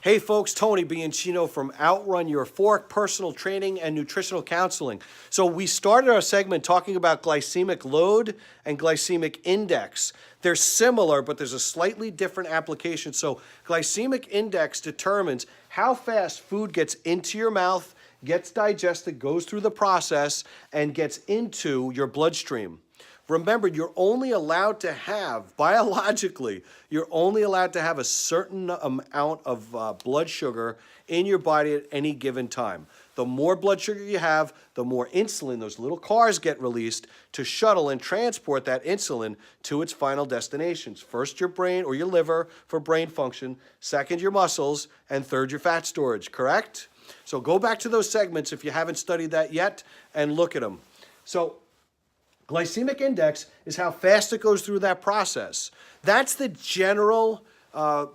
Hey folks, Tony Bianchino from Outrun Your Fork Personal Training and Nutritional Counseling. So we started our segment talking about glycemic load and glycemic index. They're similar, but there's a slightly different application. So glycemic index determines how fast food gets into your mouth, gets digested, goes through the process, and gets into your bloodstream. Remember, you're only allowed to have, biologically, you're only allowed to have a certain amount of blood sugar in your body at any given time. The more blood sugar you have, the more insulin, those little cars get released to shuttle and transport that insulin to its final destinations. First, your brain or your liver for brain function, second, your muscles, and third, your fat storage, correct? So go back to those segments if you haven't studied that yet and look at them. So glycemic index is how fast it goes through that process. That's the general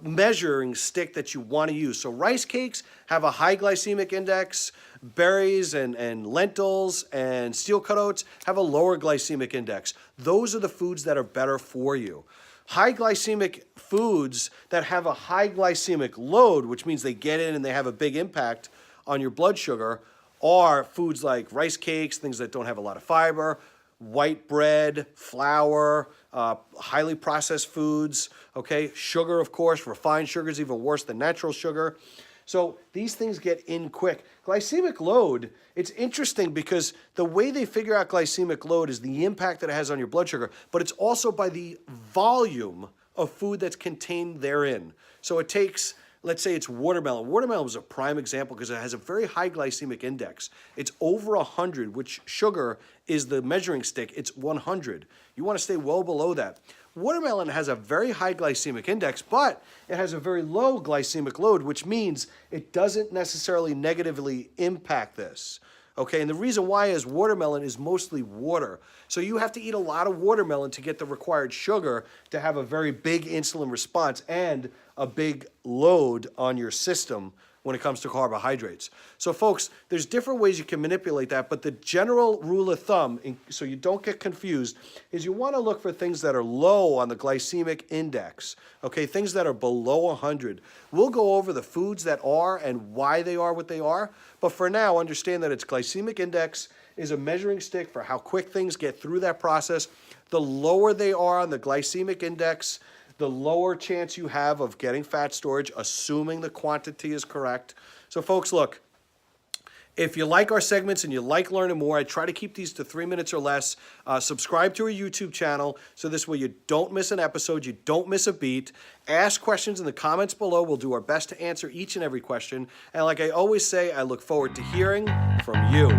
measuring stick that you want to use. So rice cakes have a high glycemic index. Berries and lentils and steel-cut oats have a lower glycemic index. Those are the foods that are better for you. High glycemic foods that have a high glycemic load, which means they get in and they have a big impact on your blood sugar, are foods like rice cakes, things that don't have a lot of fiber, white bread, flour, highly processed foods, okay? Sugar, of course, refined sugar is even worse than natural sugar. So these things get in quick. Glycemic load, it's interesting because the way they figure out glycemic load is the impact that it has on your blood sugar, but it's also by the volume of food that's contained therein. So it takes, let's say it's watermelon. Watermelon is a prime example because it has a very high glycemic index. It's over 100, which sugar is the measuring stick. It's 100. You want to stay well below that. Watermelon has a very high glycemic index, but it has a very low glycemic load, which means it doesn't necessarily negatively impact this. Okay, and the reason why is watermelon is mostly water. So you have to eat a lot of watermelon to get the required sugar to have a very big insulin response and a big load on your system when it comes to carbohydrates. So folks, there's different ways you can manipulate that, but the general rule of thumb, so you don't get confused, is you want to look for things that are low on the glycemic index, okay, things that are below 100. We'll go over the foods that are and why they are what they are, but for now, understand that its glycemic index is a measuring stick for how quick things get through that process. The lower they are on the glycemic index, the lower chance you have of getting fat storage, assuming the quantity is correct. So folks, look, if you like our segments and you like learning more, I try to keep these to 3 minutes or less. Subscribe to our YouTube channel so this way you don't miss an episode, you don't miss a beat. Ask questions in the comments below. We'll do our best to answer each and every question. And like I always say, I look forward to hearing from you.